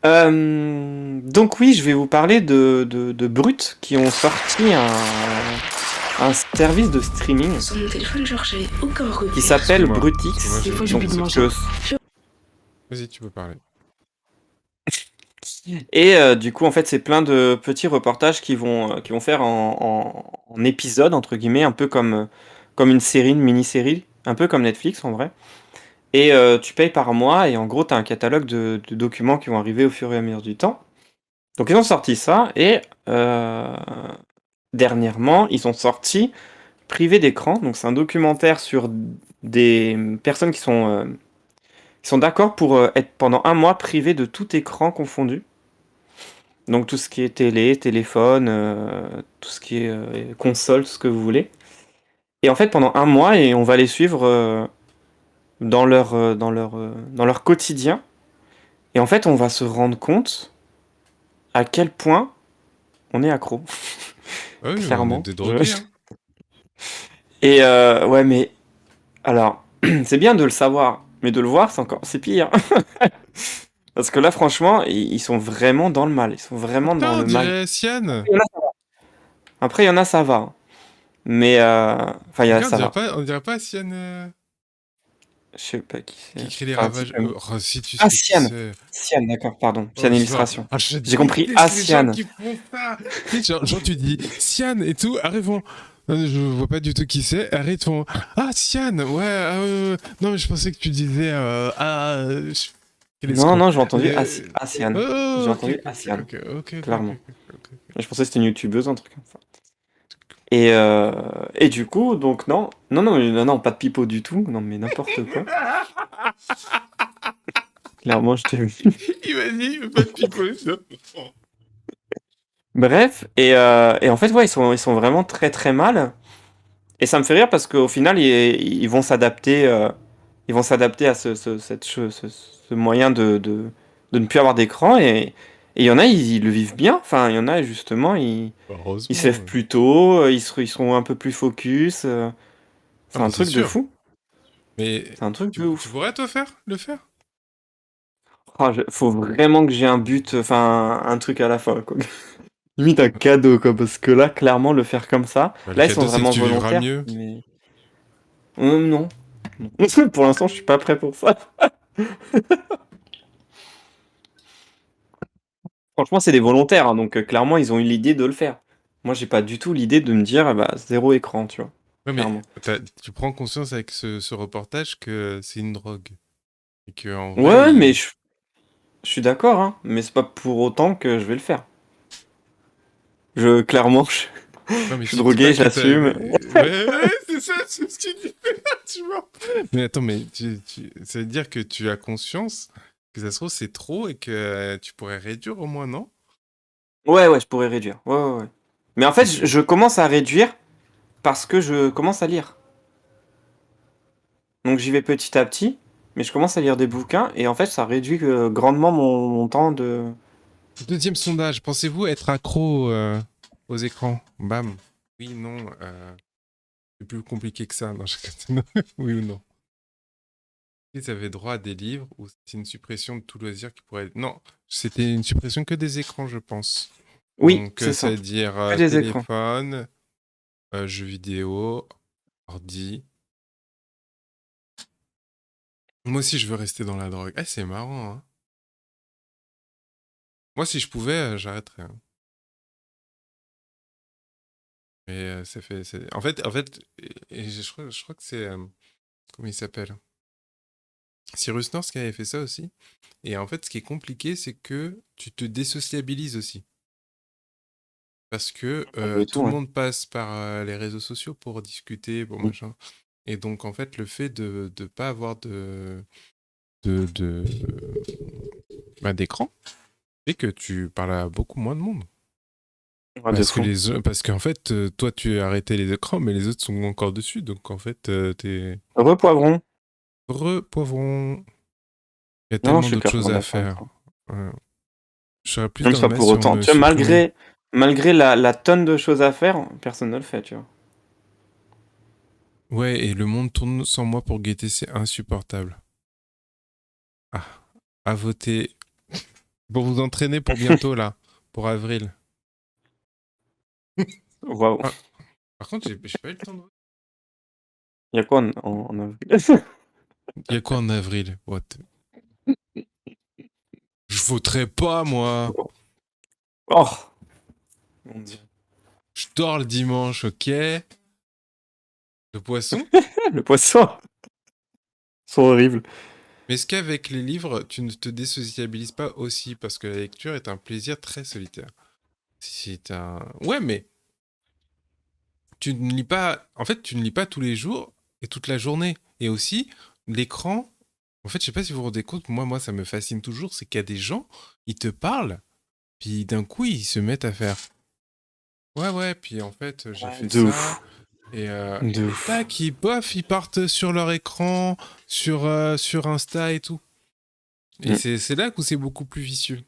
Donc oui, je vais vous parler de Brut qui ont sorti un service de streaming Sur mon téléphone, genre, j'avais aucun qui repère. s'appelle Excuse-moi, Brutix. Des fois, Donc j'oublie de manger. que vas-y, tu peux parler. et du coup en fait c'est plein de petits reportages qui vont faire en épisodes entre guillemets, un peu comme une série, une mini-série, un peu comme Netflix en vrai. Et tu payes par mois et en gros tu as un catalogue de documents qui vont arriver au fur et à mesure du temps. Donc ils ont sorti ça et dernièrement ils ont sorti Privé d'écran. Donc c'est un documentaire sur des personnes qui sont d'accord pour être pendant un mois privées de tout écran confondu. Donc tout ce qui est télé, téléphone, tout ce qui est console, tout ce que vous voulez. Et en fait pendant un mois et on va les suivre dans leur quotidien. Et en fait on va se rendre compte à quel point on est accro. Ah oui, on est Clairement. des drogués, hein. Et ouais mais alors c'est bien de le savoir, mais de le voir c'est pire. Parce que là franchement ils sont vraiment dans le mal. Ils sont Oh vraiment dans putain, on le mal. dirait Sian. Après il y en a ça va, hein. Mais enfin Regarde, ça va. on dirait pas Sian Je sais pas qui qui c'est. écrit les Enfin, si, ravages. quand même. Oh, si tu Ah, sais qui Sian! c'est. Sian, d'accord, pardon. Oh, Sian ça. Illustration. Ah, je J'ai compris déteste les gens Asian. qui font ça. Tu sais, genre, tu dis Sian et tout, arrivons. Je vois pas du tout qui c'est. Arrête, font Ah, Sian, ouais, non, mais je pensais que tu disais quel Non, escroc. non, j'ai entendu Euh, Asian. J'ai Oh, ok, entendu ok, Asian, ok, ok, ok, ok, clairement. ok. Je pensais que c'était une youtubeuse, un truc comme ça. Et du coup, donc non. Non, non, non, non, pas de pipeau du tout. Non, mais n'importe quoi. Clairement, je t'ai vu. Il m'a dit, il veut pas de people. Bref, et en fait, ouais, ils sont vraiment très très mal. Et ça me fait rire parce qu'au final, ils vont s'adapter. Ils vont s'adapter à ce moyen de ne plus avoir d'écran. Et il y en a, ils le vivent bien. Enfin, il y en a, justement, ils se Heureusement. lèvent plus tôt, ils sont un peu plus focus. Ah, C'est mais un c'est truc de sûr. fou. Mais C'est un truc de tu ouf. pourrais, toi, le faire? Oh, faut vraiment que j'ai un but, enfin, un truc à la fin, quoi. Limite un cadeau, quoi. Parce que là, clairement, le faire comme ça. Bah, le Là, ils sont cadeau, c'est que vraiment tu vivras volontaires. mieux. Mais. Non. Non. Pour l'instant, je suis pas prêt pour ça. Franchement, c'est des volontaires, hein, donc clairement, ils ont eu l'idée de le faire. Moi, j'ai pas du tout l'idée de me dire, ah bah, zéro écran, tu vois. Ouais, mais Clairement. tu prends conscience avec ce reportage que c'est une drogue. Et que, en Ouais, vrai, ouais, mais je suis d'accord, hein, mais c'est pas pour autant que je vais le faire. Clairement, Non, mais je suis tu dis pas drogué, que t'as... j'assume. Ouais, c'est ça, c'est ce que tu dis. Tu vois. Mais attends, mais ça veut dire que tu as conscience que ça se trouve, c'est trop et que tu pourrais réduire au moins, non? Ouais, ouais, je pourrais réduire. Ouais, ouais, ouais. Mais en fait, Et je commence à réduire parce que je commence à lire. Donc j'y vais petit à petit, mais je commence à lire des bouquins et en fait, ça réduit grandement mon temps de. Deuxième sondage, pensez-vous être accro aux écrans? Bam. Oui, non, c'est plus compliqué que ça. Non, oui ou non? Ils avaient droit à des livres ou c'était une suppression de tout loisir qui pourrait être... Non, c'était une suppression que des écrans, je pense. Oui, Donc, c'est ça. c'est-à-dire Que des écrans. téléphone, jeux vidéo, ordi. Moi aussi, je veux rester dans la drogue. Ah, c'est marrant, hein. Moi, si je pouvais, j'arrêterais, hein. Mais ça fait... En fait et je crois que c'est... comment il s'appelle? Cyrus North qui avait fait ça aussi. Et en fait, ce qui est compliqué, c'est que tu te désociabilises aussi. Parce que Malgré tout tout, le ouais. monde passe par les réseaux sociaux pour discuter, pour Mm. machin. Et donc, en fait, le fait de ne pas avoir de bah, d'écran fait que tu parles à beaucoup moins de monde. Ouais, de fou. Parce qu'en fait, toi, tu as arrêté les écrans, mais les autres sont encore dessus. Donc, en fait, t'es Heureux poivron. heureux, pauvron. Il y a Non, non, je tellement suis d'autres choses carrément à d'accord avec faire. toi. Ouais. Je serais plus Même dans si le pas mal pour si on autant. me Tu vois, supprimait. malgré la tonne de choses à faire, personne ne le fait, tu vois. Ouais, et le monde tourne sans moi pour guetter, c'est insupportable. Ah, à voter Pour vous entraîner pour bientôt, là. Pour avril. Waouh. Ah, par contre, j'ai pas eu le temps de... Il y a quoi en avril? Il y a quoi en avril? What? Je voterai pas, moi. Oh, mon Dieu. Je dors le dimanche, ok? Le poisson? Le poisson. Ils sont horribles. Mais est-ce qu'avec les livres, tu ne te désociabilises pas aussi? Parce que la lecture est un plaisir très solitaire. C'est un... Ouais, mais tu ne lis pas... En fait, tu ne lis pas tous les jours et toute la journée. Et aussi, l'écran... En fait, je sais pas si vous vous rendez compte, moi, ça me fascine toujours, c'est qu'il y a des gens, ils te parlent, puis d'un coup, ils se mettent à faire... Ouais, ouais, puis en fait, j'ai fait De ça, ouf. De et ouf. tac, ils partent sur leur écran, sur Insta et tout. Et Mm. c'est là où c'est beaucoup plus vicieux.